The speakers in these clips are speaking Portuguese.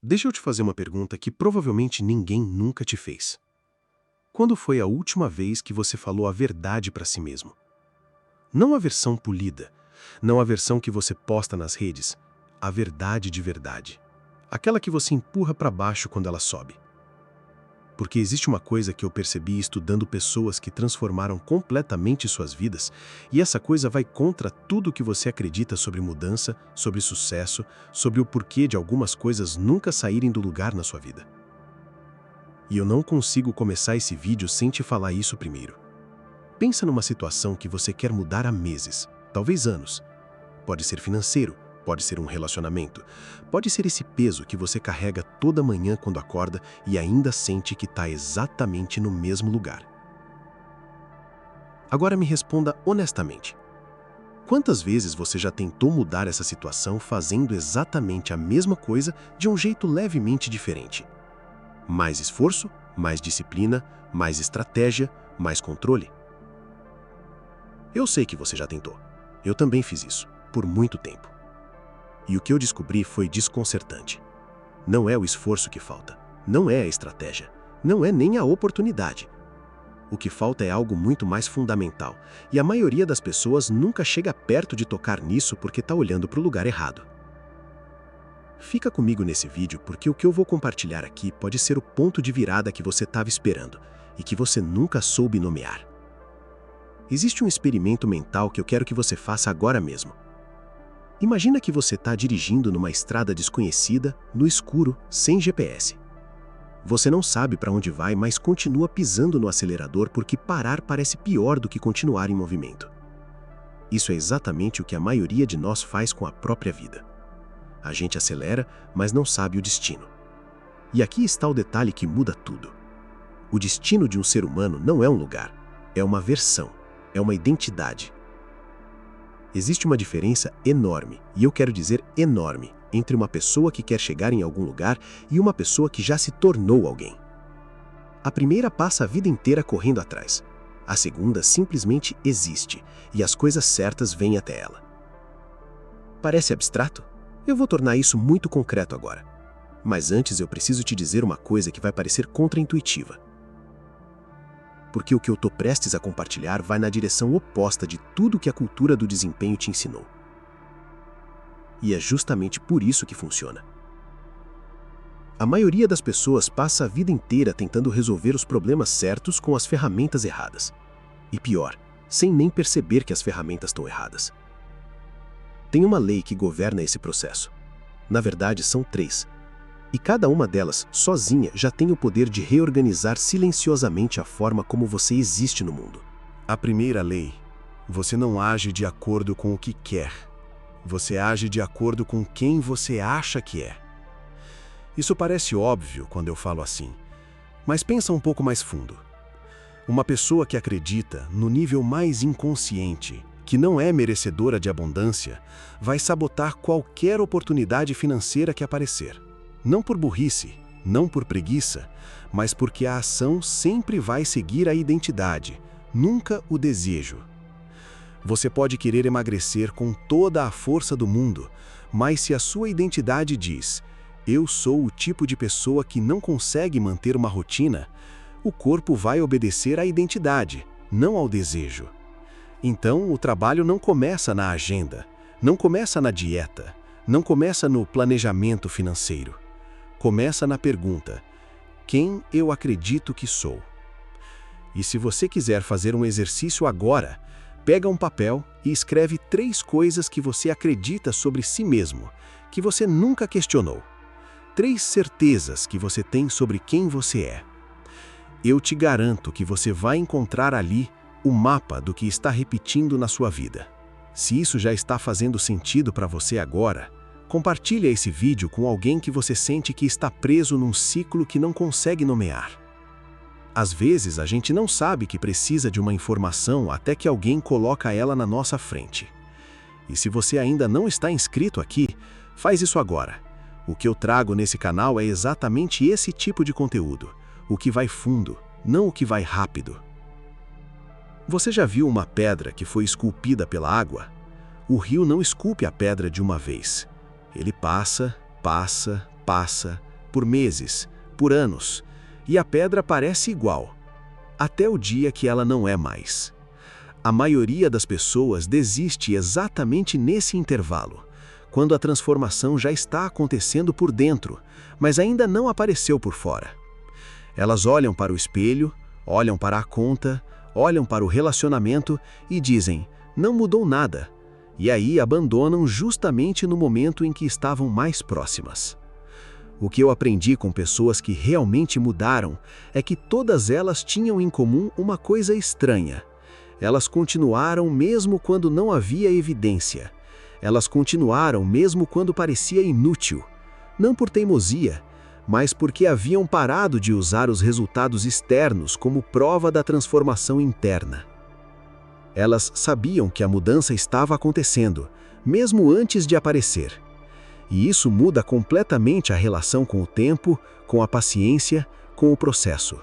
Deixa eu te fazer uma pergunta que provavelmente ninguém nunca te fez. Quando foi a última vez que você falou a verdade para si mesmo? Não a versão polida, não a versão que você posta nas redes, a verdade de verdade. Aquela que você empurra para baixo quando ela sobe. Porque existe uma coisa que eu percebi estudando pessoas que transformaram completamente suas vidas, e essa coisa vai contra tudo que você acredita sobre mudança, sobre sucesso, sobre o porquê de algumas coisas nunca saírem do lugar na sua vida. E eu não consigo começar esse vídeo sem te falar isso primeiro. Pensa numa situação que você quer mudar há meses, talvez anos. Pode ser financeiro, pode ser um relacionamento, pode ser esse peso que você carrega toda manhã quando acorda e ainda sente que está exatamente no mesmo lugar. Agora me responda honestamente. Quantas vezes você já tentou mudar essa situação fazendo exatamente a mesma coisa de um jeito levemente diferente? Mais esforço, mais disciplina, mais estratégia, mais controle? Eu sei que você já tentou. Eu também fiz isso, por muito tempo. E o que eu descobri foi desconcertante. Não é o esforço que falta, não é a estratégia, não é nem a oportunidade. O que falta é algo muito mais fundamental, e a maioria das pessoas nunca chega perto de tocar nisso porque está olhando para o lugar errado. Fica comigo nesse vídeo porque o que eu vou compartilhar aqui pode ser o ponto de virada que você estava esperando e que você nunca soube nomear. Existe um experimento mental que eu quero que você faça agora mesmo. Imagina que você está dirigindo numa estrada desconhecida, no escuro, sem GPS. Você não sabe para onde vai, mas continua pisando no acelerador porque parar parece pior do que continuar em movimento. Isso é exatamente o que a maioria de nós faz com a própria vida. A gente acelera, mas não sabe o destino. E aqui está o detalhe que muda tudo. O destino de um ser humano não é um lugar, é uma versão, é uma identidade. Existe uma diferença enorme, e eu quero dizer enorme, entre uma pessoa que quer chegar em algum lugar e uma pessoa que já se tornou alguém. A primeira passa a vida inteira correndo atrás. A segunda simplesmente existe, e as coisas certas vêm até ela. Parece abstrato? Eu vou tornar isso muito concreto agora. Mas antes eu preciso te dizer uma coisa que vai parecer contraintuitiva. Porque o que eu estou prestes a compartilhar vai na direção oposta de tudo que a cultura do desempenho te ensinou. E é justamente por isso que funciona. A maioria das pessoas passa a vida inteira tentando resolver os problemas certos com as ferramentas erradas. E pior, sem nem perceber que as ferramentas estão erradas. Tem uma lei que governa esse processo. Na verdade, são 3. E cada uma delas, sozinha, já tem o poder de reorganizar silenciosamente a forma como você existe no mundo. A primeira lei: você não age de acordo com o que quer. Você age de acordo com quem você acha que é. Isso parece óbvio quando eu falo assim, mas pensa um pouco mais fundo. Uma pessoa que acredita, no nível mais inconsciente, que não é merecedora de abundância, vai sabotar qualquer oportunidade financeira que aparecer. Não por burrice, não por preguiça, mas porque a ação sempre vai seguir a identidade, nunca o desejo. Você pode querer emagrecer com toda a força do mundo, mas se a sua identidade diz: eu sou o tipo de pessoa que não consegue manter uma rotina, o corpo vai obedecer à identidade, não ao desejo. Então, o trabalho não começa na agenda, não começa na dieta, não começa no planejamento financeiro. Começa na pergunta: quem eu acredito que sou? E se você quiser fazer um exercício agora, pega um papel e escreve 3 coisas que você acredita sobre si mesmo, que você nunca questionou. 3 certezas que você tem sobre quem você é. Eu te garanto que você vai encontrar ali o mapa do que está repetindo na sua vida. Se isso já está fazendo sentido para você agora, compartilhe esse vídeo com alguém que você sente que está preso num ciclo que não consegue nomear. Às vezes a gente não sabe que precisa de uma informação até que alguém coloca ela na nossa frente. E se você ainda não está inscrito aqui, faz isso agora. O que eu trago nesse canal é exatamente esse tipo de conteúdo, o que vai fundo, não o que vai rápido. Você já viu uma pedra que foi esculpida pela água? O rio não esculpe a pedra de uma vez. Ele passa, passa, passa, por meses, por anos, e a pedra parece igual, até o dia que ela não é mais. A maioria das pessoas desiste exatamente nesse intervalo, quando a transformação já está acontecendo por dentro, mas ainda não apareceu por fora. Elas olham para o espelho, olham para a conta, olham para o relacionamento e dizem, não mudou nada, e aí abandonam justamente no momento em que estavam mais próximas. O que eu aprendi com pessoas que realmente mudaram é que todas elas tinham em comum uma coisa estranha. Elas continuaram mesmo quando não havia evidência. Elas continuaram mesmo quando parecia inútil. Não por teimosia, mas porque haviam parado de usar os resultados externos como prova da transformação interna. Elas sabiam que a mudança estava acontecendo, mesmo antes de aparecer. E isso muda completamente a relação com o tempo, com a paciência, com o processo.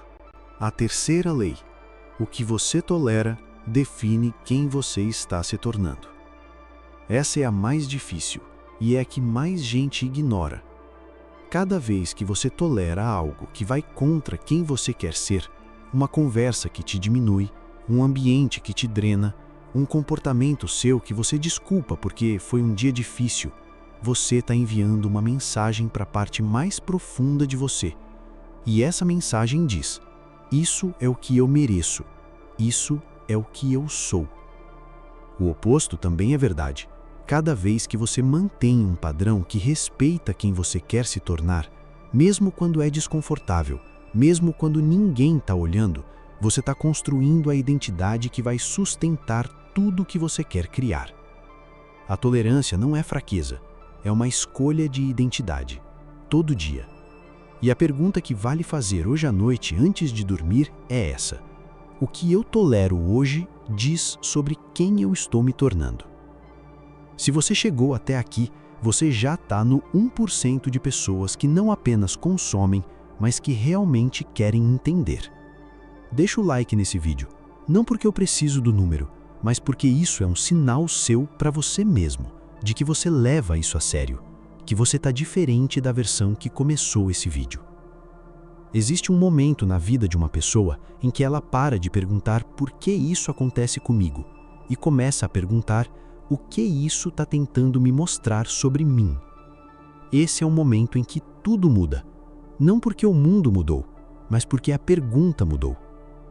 A terceira lei. O que você tolera define quem você está se tornando. Essa é a mais difícil e é a que mais gente ignora. Cada vez que você tolera algo que vai contra quem você quer ser, uma conversa que te diminui, um ambiente que te drena, um comportamento seu que você desculpa porque foi um dia difícil, você está enviando uma mensagem para a parte mais profunda de você. E essa mensagem diz: isso é o que eu mereço, isso é o que eu sou. O oposto também é verdade. Cada vez que você mantém um padrão que respeita quem você quer se tornar, mesmo quando é desconfortável, mesmo quando ninguém está olhando, você está construindo a identidade que vai sustentar tudo que você quer criar. A tolerância não é fraqueza, é uma escolha de identidade, todo dia. E a pergunta que vale fazer hoje à noite antes de dormir é essa: o que eu tolero hoje diz sobre quem eu estou me tornando. Se você chegou até aqui, você já está no 1% de pessoas que não apenas consomem, mas que realmente querem entender. Deixa o like nesse vídeo, não porque eu preciso do número, mas porque isso é um sinal seu para você mesmo, de que você leva isso a sério, que você está diferente da versão que começou esse vídeo. Existe um momento na vida de uma pessoa em que ela para de perguntar por que isso acontece comigo e começa a perguntar o que isso está tentando me mostrar sobre mim. Esse é o momento em que tudo muda, não porque o mundo mudou, mas porque a pergunta mudou.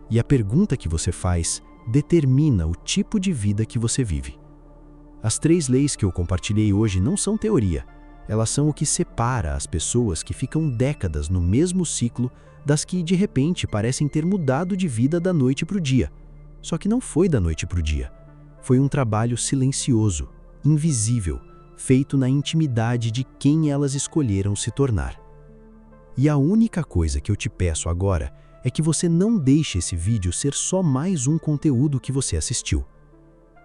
E a pergunta que você faz determina o tipo de vida que você vive. As 3 leis que eu compartilhei hoje não são teoria, elas são o que separa as pessoas que ficam décadas no mesmo ciclo das que de repente parecem ter mudado de vida da noite para o dia. Só que não foi da noite para o dia. Foi um trabalho silencioso, invisível, feito na intimidade de quem elas escolheram se tornar. E a única coisa que eu te peço agora é que você não deixe esse vídeo ser só mais um conteúdo que você assistiu.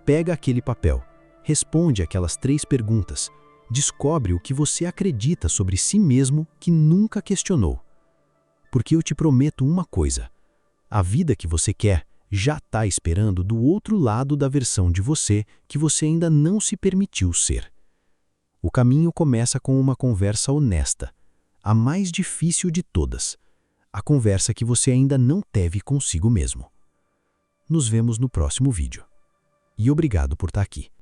Pega aquele papel, responde aquelas 3 perguntas, descobre o que você acredita sobre si mesmo que nunca questionou. Porque eu te prometo uma coisa: a vida que você quer já está esperando do outro lado da versão de você que você ainda não se permitiu ser. O caminho começa com uma conversa honesta, a mais difícil de todas, a conversa que você ainda não teve consigo mesmo. Nos vemos no próximo vídeo. E obrigado por estar aqui.